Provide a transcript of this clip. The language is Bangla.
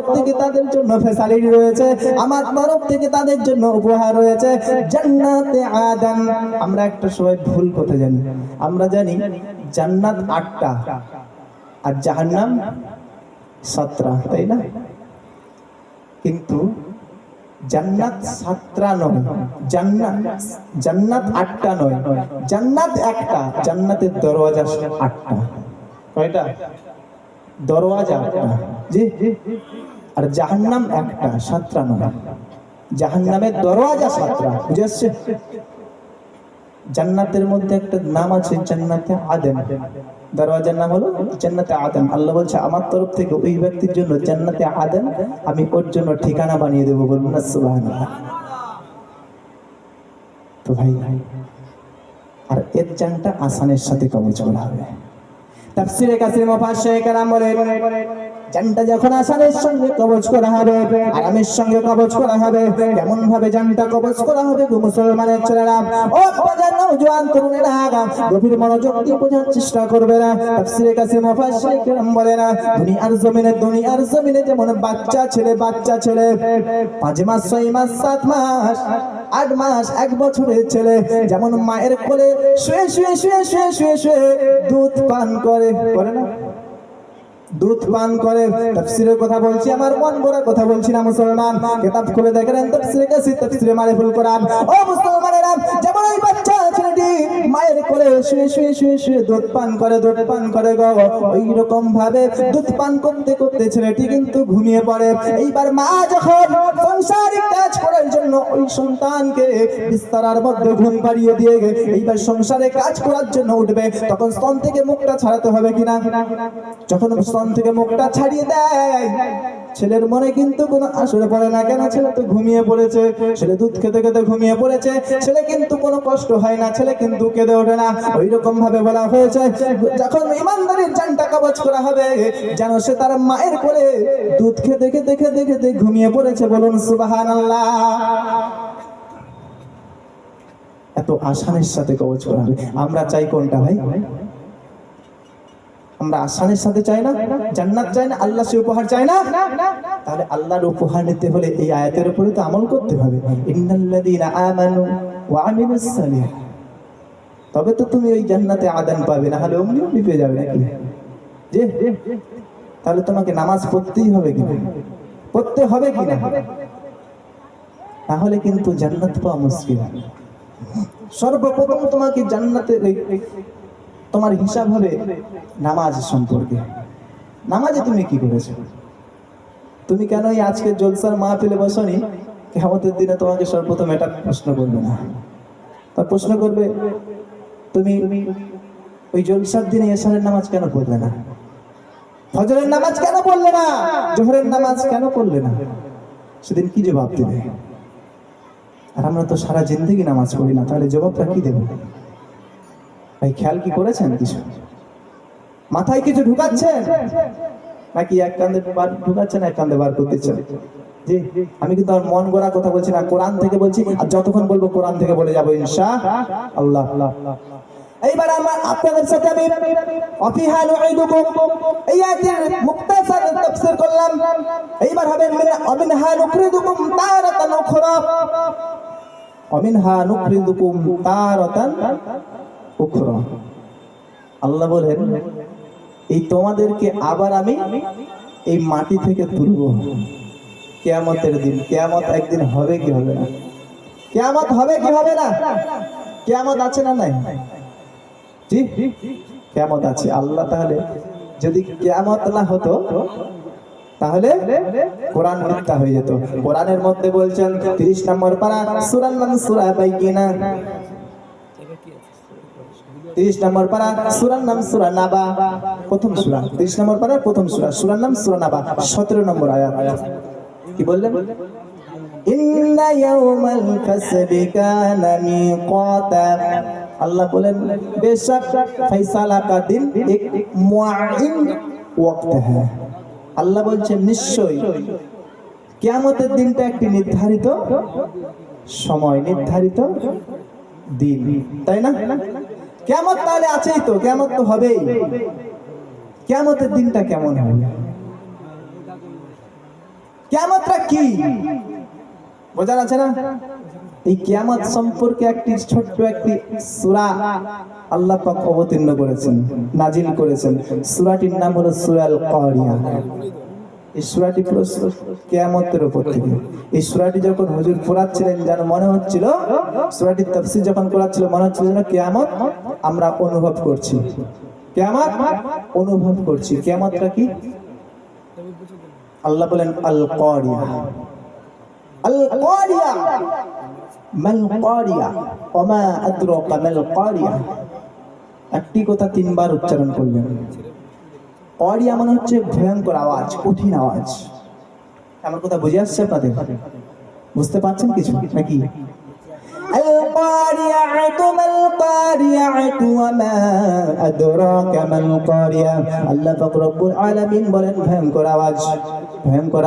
তরফ থেকে তাদের জন্য ফ্যাসিলিটি রয়েছে, আমার তরফ থেকে তাদের জন্য উপহার রয়েছে জান্নাতে আদন। আমরা একটা সময় ভুল কথা জানি, আমরা জানি জান্নাত 8টা আর জাহান্নাম 17, তাই না? কিন্তু জান্নাত 7টা নয়, জান্নাত 8টা নয়, জান্নাত একটা, জান্নাতের দরওয়াজা 8টা। কয়টা দরওয়াজা? 8টা। জি। আর জাহান্নাম একটা, 7টা নয়, জাহান্নামের দরওয়াজা 7টা। বুঝে আসছে? জান্নাতের মধ্যে একটা নাম আছে জান্নাতে আদন, দরওয়াজার নাম হলো জান্নাতে আদন। আল্লাহ বলছে আমার তরফ থেকে ওই ব্যক্তির জন্য জান্নাতে আদন আমি ওর জন্য ঠিকানা বানিয়ে দেবো। বলুন না সুবহানাল্লাহ। তো ভাই, আর এর জানটা আসানের সাথে কবজ করা হবে। তাফসীরে কাসির মুফাসসির কেরাম বলেন জানটা যখন আসানের সঙ্গে কবজ করা হবে, আরামের সঙ্গে কবজ করা হবে, কেমন ভাবে জানটা কবজ করা হবে গো মুসলমানের ছেলেরা, ও বাজার নওজোয়ান তরুণেরা, গভীর মনোযোগ দিয়ে বোঝার চেষ্টা করবে না। তাফসীরে কাসির মুফাসসির কেরাম বলেন দুনিয়ার জমিনে যেমন বাচ্চা ছেলে 5 মাস 6 মাস 7 মাস 8 মাস 1 বছরের ছেলে যেমন মায়ের কোলে শুয়ে দুধ পান করে না, দুধ পান করে। তাফসীরের কথা বলছি, আমার মন গড়া কথা বলছি না মুসলমান, কিতাব খুলে দেখেন তাফসীরে কাসির, তাফসীরে মারিফুল কোরআন। ও মুসলমানেরা, যেমন ওই বাচ্চা ছেলেটি মায়ের কোলে শুয়ে দুধ পান করে গো, ওই রকম ভাবে দুধ পান করতে ছেলেটি কিন্তু ঘুমিয়ে পড়ে। এইবার মা যখন সংসারিক কাজ করার জন্য ওই সন্তানকে বিছানার মধ্যে ঘুম পাড়িয়ে দিয়ে এইবার সংসারে কাজ করার জন্য উঠবে, তখন স্তন থেকে মুখটা ছাড়াতে হবে কিনা? যখন স্তন থেকে মুখটা ছাড়িয়ে দেয়, ছেলের মনে কিন্তু কোনো আসরে পড়ে না। কেন? ছেলে তো ঘুমিয়ে পড়েছে, ছেলে দুধ খেতে ঘুমিয়ে পড়েছে, ছেলে কিন্তু কোনো কষ্ট হয় না, ছেলে কিন্তু কেঁদে ওঠে না। ওই রকম ভাবে বলা হয়েছে যখন ইমানদারের জানটা কবজ করা হবে, যেন সে তার মায়ের কোলে দুধ খেতে ঘুমিয়ে পড়েছে। বলুন সুবহানাল্লাহ। এত আসানের সাথে কবজ করা হবে। আমরা চাই কোনটা ভাই? আমরা আসানের সাথে চাই না, জান্নাত চাই না, আল্লাহ সে উপহার চাই না? তাহলে আল্লাহর উপহার নিতে হলে এই আয়াতের উপরে তো আমল করতে হবে। ইন্নাল্লাযীনা আমানু ওয়া আমিলুস সালিহাত, তবে তো তুমি ওই জান্নাতে আদন পাবে, না হলে অমনি পেয়ে যাবে নাকি? জি। তাহলে তোমাকে নামাজ পড়তেই হবে কিনা? পড়তে হবে কিনা? তাহলে কিন্তু জান্নাত পাওয়া মুশকিল। সর্বপ্রথম তোমাকে জান্নাতে তোমার হিসাব হবে নামাজ সম্পর্কে। নামাজে তুমি কি করেছো? তুমি কেন এই আজকে জলসার মাহফিলে বসনি? কিয়ামতের দিনে তোমাকে সর্বপ্রথম এটা প্রশ্ন করবে না, তার প্রশ্ন করবে তুমি ওই জলসার দিনে এশারের নামাজ কেন পড়লে না, ফজরের নামাজ কেন পড়লে না, জোহরের নামাজ কেন পড়লে না? সেদিন কি জবাব দেবে? আর আমরা তো সারা জিন্দেগি নামাজ পড়ি না, তাহলে জবাবটা কি দেবো? ভাই খেয়াল কি করেছেন? কিছু মাথায় কিছু ঢুকাচ্ছেন নাকি এক কান্দে ঢুকাচ্ছেন, এক কান্দে বার করতেছেন? জি, আমি কিন্তু আমার মন গড়া কথা বলছি না, কোরআন থেকে বলছি। আর যতক্ষণ বলবো কোরআন থেকে বলে যাবো ইনশাআল্লাহ। এইবার আমার আপনাদের সাথে আমি অফিহা নুঈদুকুম এই আয়াতের মুক্তাসার তাফসীর করলাম। এইবার হবে অমিনহা নুখরিজুকুম তারাতান উখরা, অমিনহা নুখরিজুকুম তারাতান উখরা। আল্লাহ বলেন এই তোমাদেরকে আবার আমি এই মাটি থেকে তুলবো কিয়ামতের দিন। কিয়ামত একদিন হবে কি হবে না? কিয়ামত হবে কি হবে না? কিয়ামত আছে না নাই? জি, কিয়ামত আছে। আল্লাহ তাহলে যদি কিয়ামত না হতো তাহলে কোরআন মিথ্যা হয়ে যেত। কোরআনের মধ্যে বলছেন 30 নম্বর পারা, সূরার নাম সূরা বাইয়িনা, 30 নম্বর পারা, সূরার নাম সূরা নাবা, প্রথম সূরা, 30 নম্বর পারার প্রথম সূরা, সূরার নাম সূরা নাবা, 17 নম্বর আয়াত। কি বললেন? ইন্না ইয়াউমাল ফাসলি কানা মিকাতা, আল্লাহ বলেন বেশক ফয়সালা কা দিন এক মুআইন ওয়াক্ত হ্যায়। আল্লাহ বলছেন নিশ্চয়ই কিয়ামতের দিনটা একটি নির্ধারিত সময়, নির্ধারিত দিন, তাই না? কিয়ামত তাহলে আছেই তো, কিয়ামত তো হবেই। কিয়ামতের দিনটা কেমন হবে? কিয়ামতটা কি বোঝা যাচ্ছে না? এই কিয়ামত সম্পর্কে একটি ছোট্ট একটি সূরা আল্লাহ পাক অবতীর্ণ করেছেন, নাজিল করেছেন। সূরাটির নাম হলো সূরাল কারিয়া। এই সূরাটি পুরো কিয়ামতের উপর থেকে। এই সূরাটি যখন হুজুর পড়াচ্ছিলেন যেন মনে হচ্ছিল, সূরাটির তাফসীর যখন করাচ্ছিল মনে হচ্ছিল যেন কিয়ামত আমরা অনুভব করছি, কিয়ামত অনুভব করছি। কিয়ামতটা কি? আল্লাহ বলেন আল কারিয়া, আল কারিয়া মাল কারিয়া ওয়া মা আদরাকা মাল কারিয়া। একটি কথা তিনবার উচ্চারণ করলেন। কারিয়া মানে হচ্ছে ভয়ঙ্কর আওয়াজ, কঠিন আওয়াজ। আমার কথা বুঝে আসছে আপনাদের? বুঝতে পারছেন কিছু নাকি? আল কারিয়াতু মাল কারিয়াতু ওয়া মা আদরাকা মাল কারিয়া। আল্লাহ পাক রব্বুল আলামিন বলেন ভয়ঙ্কর আওয়াজ, ভয়ঙ্কর